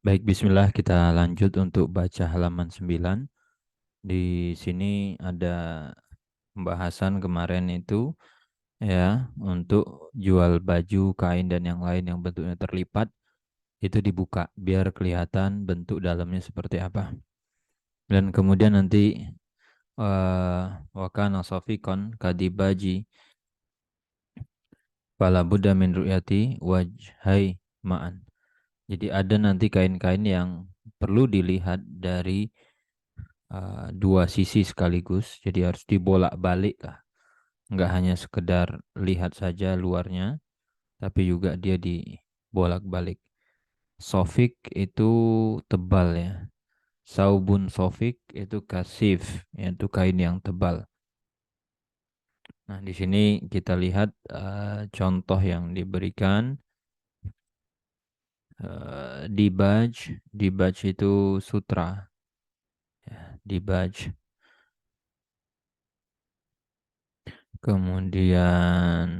Baik, bismillah kita lanjut untuk baca halaman 9. Di sini ada pembahasan kemarin itu ya, untuk jual baju, kain dan yang lain yang bentuknya terlipat itu dibuka biar kelihatan bentuk dalamnya seperti apa. Dan kemudian nanti wakana sofikon kadibaji fala buddha min ru'yati wajhai ma'an. Jadi ada nanti kain-kain yang perlu dilihat dari dua sisi sekaligus, jadi harus dibolak-balik lah. Nggak hanya sekedar lihat saja luarnya, tapi juga dia dibolak-balik. Sofik itu tebal ya. Saubun sofik itu kasif, yaitu kain yang tebal. Nah, di sini kita lihat contoh yang diberikan. Dibaj, dibaj itu sutra. Ya, dibaj. Kemudian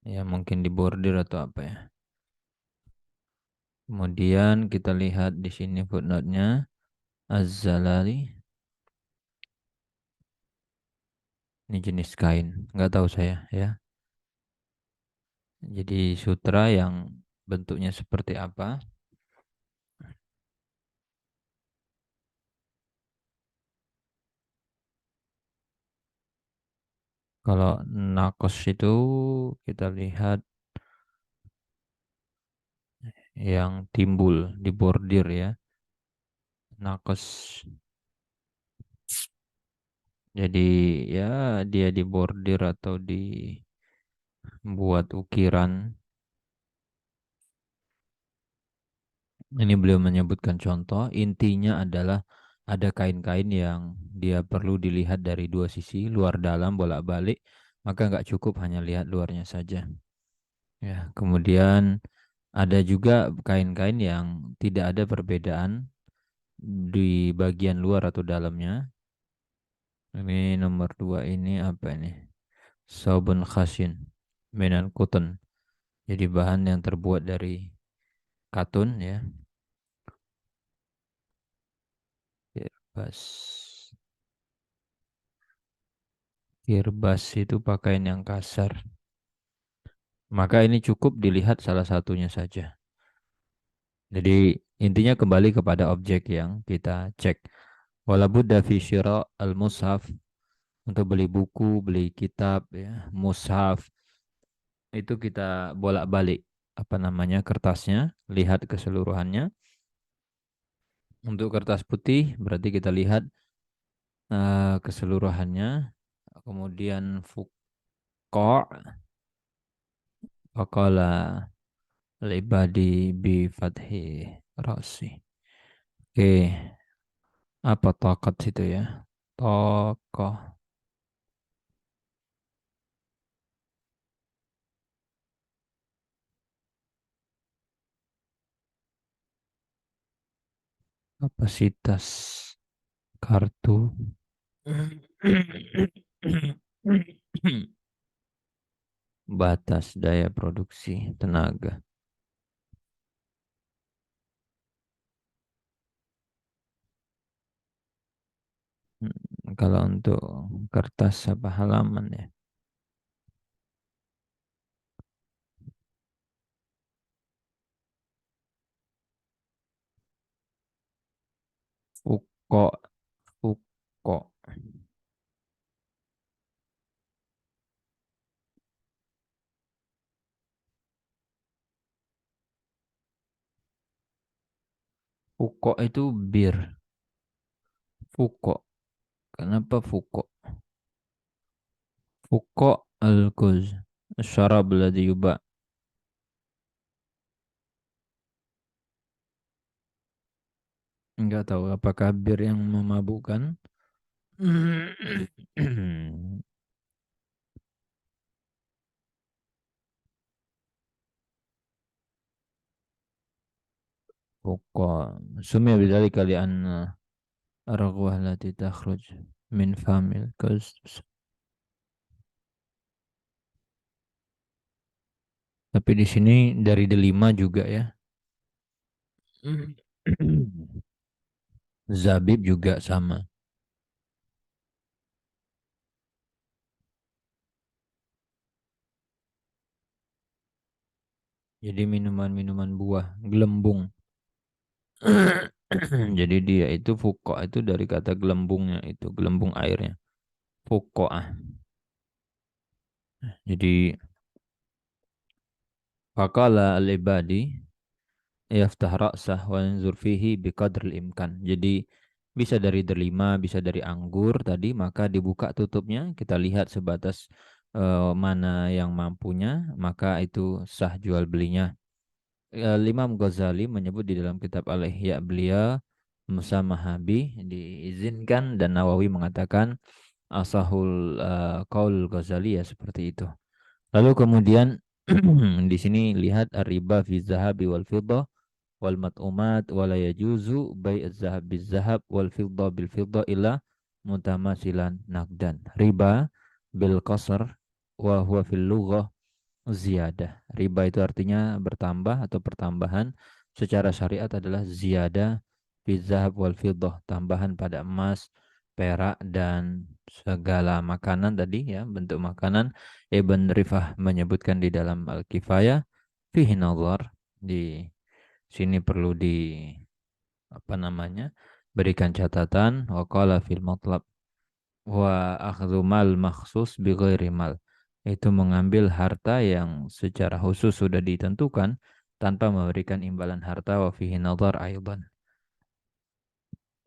ya mungkin di bordir atau apa ya. Kemudian kita lihat di sini footnote-nya Az-Zalali. Ini jenis kain, nggak tahu saya ya. Jadi sutra yang bentuknya seperti apa? Kalau nakos itu kita lihat yang timbul di bordir ya. Nakos. Jadi ya dia di bordir atau dibuat ukiran. Ini beliau menyebutkan contoh, intinya adalah ada kain-kain yang dia perlu dilihat dari dua sisi, luar dalam bolak-balik, maka nggak cukup hanya lihat luarnya saja. Ya, kemudian ada juga kain-kain yang tidak ada perbedaan di bagian luar atau dalamnya. Ini nomor dua ini apa ini? Saubun khasin minan cotton. Jadi bahan yang terbuat dari katun ya. Kirbas. Kirbas itu pakaian yang kasar. Maka ini cukup dilihat salah satunya saja. Jadi intinya kembali kepada objek yang kita cek. Wala budda fi syira al-mushaf, untuk beli buku, beli kitab ya, mushaf itu kita bolak-balik apa namanya kertasnya, lihat keseluruhannya. Untuk kertas putih berarti kita lihat keseluruhannya. Kemudian fuqa faqala libadi bi fathi rasi. Oke, apa tokat itu ya? Tokoh kapasitas kartu batas daya produksi tenaga. Kalau untuk kertas apa halaman ya? Fuko, fuko, fuko itu bir. Fuko. Kenapa fuko? Fuko al-kuz. Syarab ladhi yuba. Enggak tahu apakah bir yang memabukkan. فقاعة سمي بذلك لأن الرغوة التي تخرج من فم الكلب. Tapi di sini dari delima juga ya. Zabib juga sama. Jadi minuman-minuman buah, gelembung. Jadi dia itu fuko itu dari kata gelembungnya itu, gelembung airnya. Fukoah. Jadi faqala al-ibadi yaftah ra'sah wa yanzur fihi biqadril imkan. Jadi bisa dari delima, bisa dari anggur tadi, maka dibuka tutupnya, kita lihat sebatas mana yang mampunya, maka itu sah jual belinya. Imam Ghazali menyebut di dalam kitab Al-Ihya beliau musamahabi diizinkan dan Nawawi mengatakan asahul qaul Ghazali ya seperti itu. Lalu kemudian di sini lihat riba fi zahabi wal fiddah wal mat'umat wala yajuzu bai' az-zahab biz-zahab wal fiddah bil fiddah illa mutamasilan naqdan. Riba bil qasr wa huwa fil lughah ziyadah. Riba itu artinya bertambah atau pertambahan. Secara syariat adalah ziyadah fi zahab wal fiddah, tambahan pada emas, perak dan segala makanan tadi ya, bentuk makanan. Ibn Rifah menyebutkan di dalam Al-Kifayah fihi nazar, di sini perlu di apa namanya? Berikan catatan wa qala fil matlab wa akhdhu mal makhsus bi ghairi mal. Itu mengambil harta yang secara khusus sudah ditentukan tanpa memberikan imbalan harta wa fihi nazar aidan.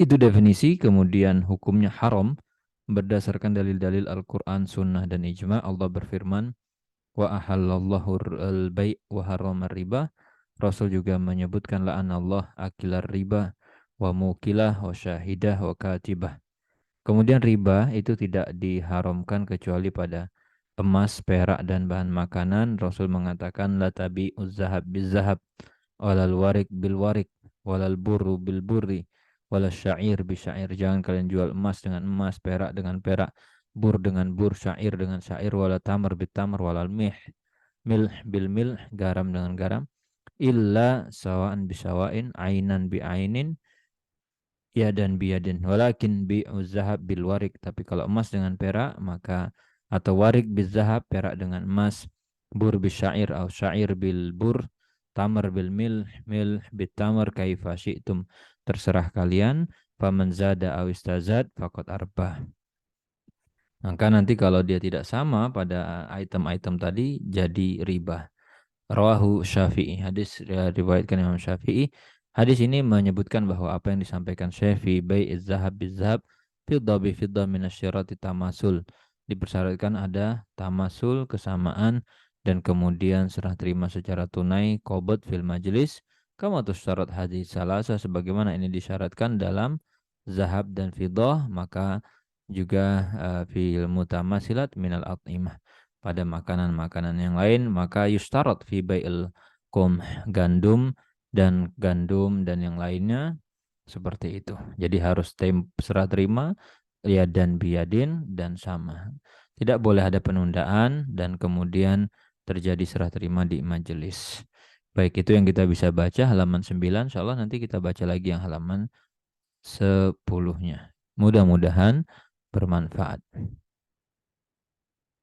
Itu definisi, kemudian hukumnya haram berdasarkan dalil-dalil Al-Quran, Sunnah, dan Ijma. Allah berfirman, wa ahallallahu al-bai' wa harrama riba. Rasul juga menyebutkan la'anallah akilar riba wa mukilah wa syahidah wa katibah. Kemudian riba itu tidak diharamkan kecuali pada emas, perak, dan bahan makanan. Rasul mengatakan la tabi'uz zahab biz zahab walal warik bil warik walal burru bil burri walal syair bi syair. Jangan kalian jual emas dengan emas, perak dengan perak, bur dengan bur, syair dengan syair, walal tamar bit tamar, walal milh bil milh, garam dengan garam, illa sawaan bi sawain, ainan bi ainin, ya dan biadin. Walakin bi'uz zahab bil warik. Tapi kalau emas dengan perak maka, atau warik bil zahab, perak dengan emas, bur bil syair atau syair bil bur, tamar bil mil bil tamar, kaifa syi'tum, terserah kalian. Faman zada aw istazad faqad arbah. Maka nanti kalau dia tidak sama pada item-item tadi jadi riba. Rawahu Syafi'i. Hadis riwayatkan Imam Syafi'i. Hadis ini menyebutkan bahwa apa yang disampaikan Syafi'i, bai'iz zahab bizahab, fiddah bi fiddah minasyirati tamasul. Dipersyaratkan ada tamasul, kesamaan, dan kemudian serah terima secara tunai, qobad fil majlis, kama tusyarat hadis salasa, sebagaimana ini disyaratkan dalam zahab dan fiddah, maka juga fil mutamasilat minal at'imah, pada makanan-makanan yang lain. Maka yustarat fi bai'il qum, gandum dan yang lainnya seperti itu. Jadi harus serah terima ya dan biadin dan sama. Tidak boleh ada penundaan dan kemudian terjadi serah terima di majelis. Baik, itu yang kita bisa baca halaman 9. Insyaallah nanti kita baca lagi yang halaman 10-nya. Mudah-mudahan bermanfaat.